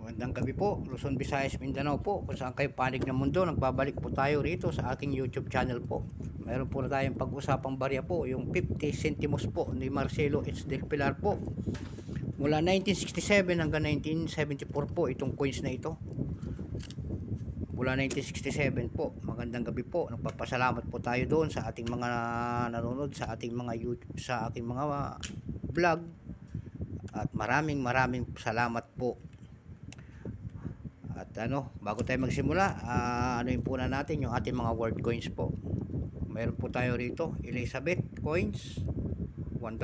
Magandang gabi po, Luzon, Visayas, Mindanao po, kung saan kayo panig ng mundo. Nagbabalik po tayo rito sa aking YouTube channel po. Meron po na tayong pag-usapang barya po, yung 50 centimos po ni Marcelo H. Del Pilar po. Mula 1967 hanggang 1974 po itong coins na ito. Mula 1967 po. Magandang gabi po. Nagpapasalamat po tayo doon sa ating mga nanonood, sa ating mga YouTube, sa ating mga vlog. At maraming salamat po. At bago tayo magsimula, anuin po na natin yung ating mga word coins po. Meron po tayo rito, Elizabeth coins, $1.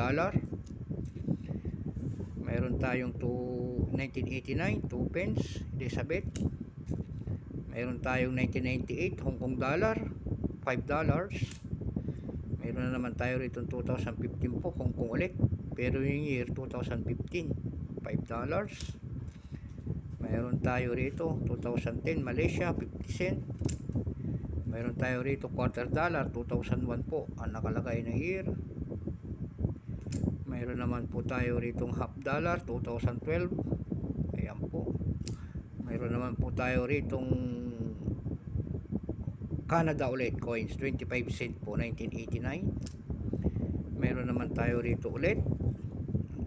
Meron tayong 1989, 2 pence, Elizabeth. Meron tayong 1998, Hong Kong dollar, $5. Meron na naman tayo rito 2015 po, Hong Kong ulit. Pero yung year 2015, $5. Mayroon tayo rito 2010 Malaysia 50 cent. Mayroon tayo rito quarter dollar 2001 po ang nakalagay na year. Mayroon naman po tayo rito half dollar 2012. Ayan po. Mayroon naman po tayo rito Canada ulit coins 25 cent po 1989. Mayroon naman tayo rito ulit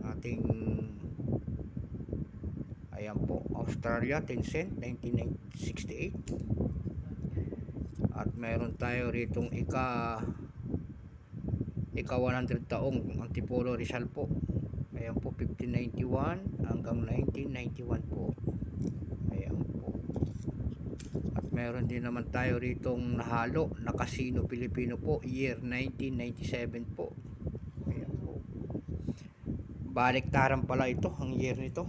ating ayan po, Australia 10 cent 1968. At meron tayo ritong ika 100 taong Antipolo Rizal po. Ayan po, 1591 hanggang 1991 po. Ayan po. At meron din naman tayo ritong nahalo na Casino Pilipino po, year 1997 po. Ayan po. Baliktaran pala ito, ang year nito.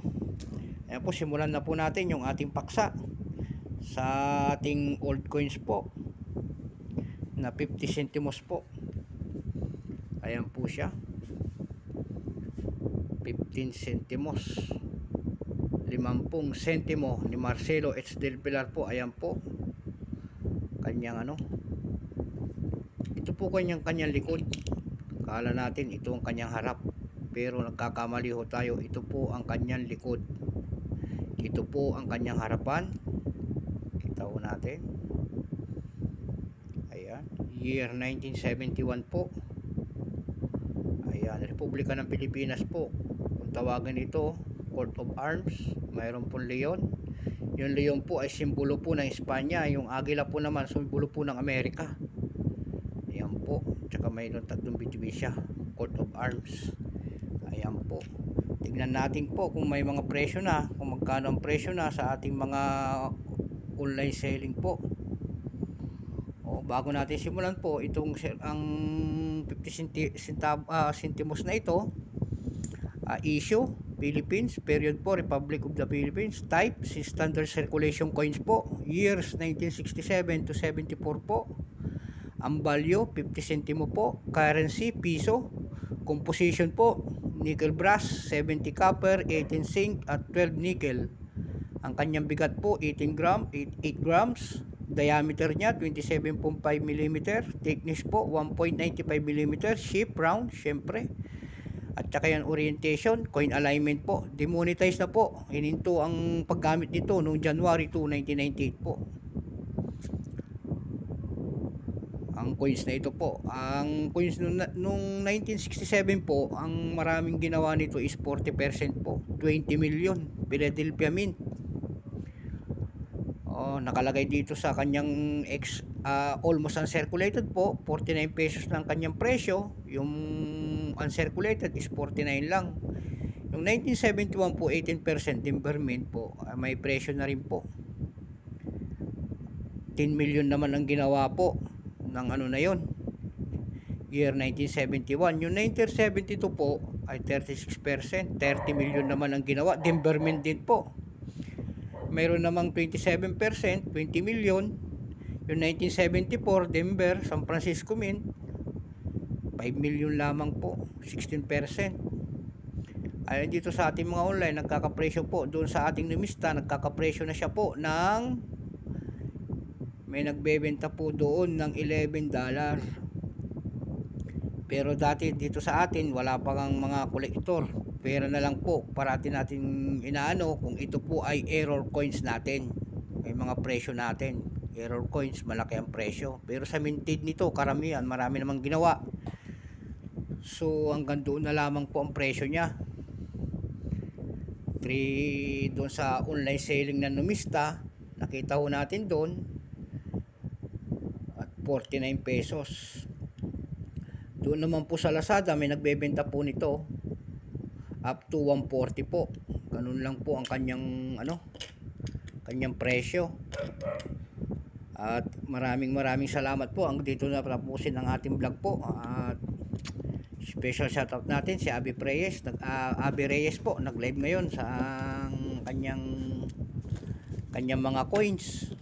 Ayan po, simulan na po natin yung ating paksa sa ating old coins po na 50 centimos po. Ayan po siya, 15 centimos, 50 sentimo ni Marcelo H. Del Pilar po. Ayan po kanyang ito po kanyang likod. Kala natin ito ang kanyang harap, pero nagkakamali ho tayo. Ito po ang kanyang likod. Ito po ang kanyang harapan. Kita ho natin. Ayan. Year 1971 po. Ayan. Republika ng Pilipinas po. Kung tawagan ito, Court of Arms. Mayroon pong leon. Yung leon po ay simbolo po ng Espanya. Yung agila po naman, simbolo po ng Amerika. Ayan po. Tsaka mayroon tatlong bituisya. Court of Arms. Ayan po. Tignan natin po kung may mga presyo na, kung magkano ang presyo na sa ating mga online selling po. O, bago natin simulan po itong ang 50 centimos na ito, issue Philippines, period po Republic of the Philippines, type si standard circulation coins po, years 1967 to 74 po. Ang value 50 centimo po, currency piso, composition po nickel brass, 70 copper, 18 zinc at 12 nickel. Ang kanyang bigat po 8 grams, diameter niya 27.5 mm, thickness po 1.95 mm, shape round syempre. At saka yung orientation, coin alignment po, demonetized na po. Hininto ang paggamit nito noong January 2, 1998 po. Ang coins na ito po, ang coins nung 1967 po, ang maraming ginawa nito is 40% po, 20 million, Philadelphia Mint. Nakalagay dito sa kanyang almost uncirculated po, 49 pesos lang kanyang presyo. Yung uncirculated is 49 lang. Yung 1971 po, 18% timber mint po, may presyo na rin po. 10 million naman ang ginawa po ng na yon, year 1971. Yung 1972 po ay 36%, 30 million naman ang ginawa, timber mint din po. Mayroon namang 27%, 20 million. Yung 1974 Denver San Francisco Mint, 5 million lamang po, 16%. Ayon dito sa ating mga online, nagkakapresyo po doon sa ating numista, nagkakapresyo na siya po ng, may nagbebenta po doon ng $11. Pero dati dito sa atin, wala pa ang mga kolektor. pera na lang po parati natin inaano kung ito po ay error coins natin. May mga presyo natin. Error coins, malaki ang presyo. Pero sa minted nito, karamihan, marami namang ginawa. So, hanggang doon na lamang po ang presyo niya. 3 doon sa online selling na Numista, nakita ho natin doon at 49 pesos. Doon naman po sa Lazada, may nagbebenta po nito up to 140 po. Ganun lang po ang kanyang kanyang presyo. At maraming salamat po. Ang dito na tapusin ang ating vlog po. At special shoutout natin si Abby Reyes. Abby Reyes po, nag-live ngayon sa kanyang mga coins.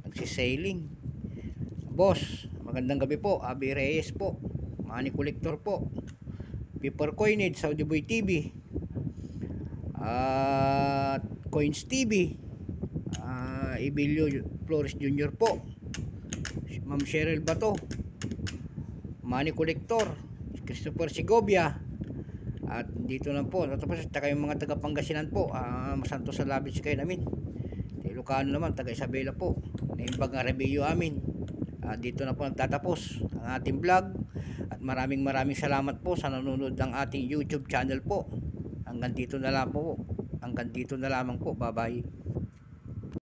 Nagsi-selling. Boss, magandang gabi po. Abby Reyes po. Money collector po. Paper Coinage, Saudi Boy TV. At Coins TV. Ibilio Flores Jr. po. Ma'am Cheryl Bato. Money collector. Christopher Segovia. At dito na po. Tapos yung mga taga Pangasinan po. Masanto sa labis kayo namin. Ilocano naman, taga Isabela po. Naimbag nga review amin. Dito na po nagtatapos ang ating vlog. At maraming salamat po sa nanonood ng ating YouTube channel po. Hanggang dito na lang po. Hanggang dito na lamang po. Bye bye.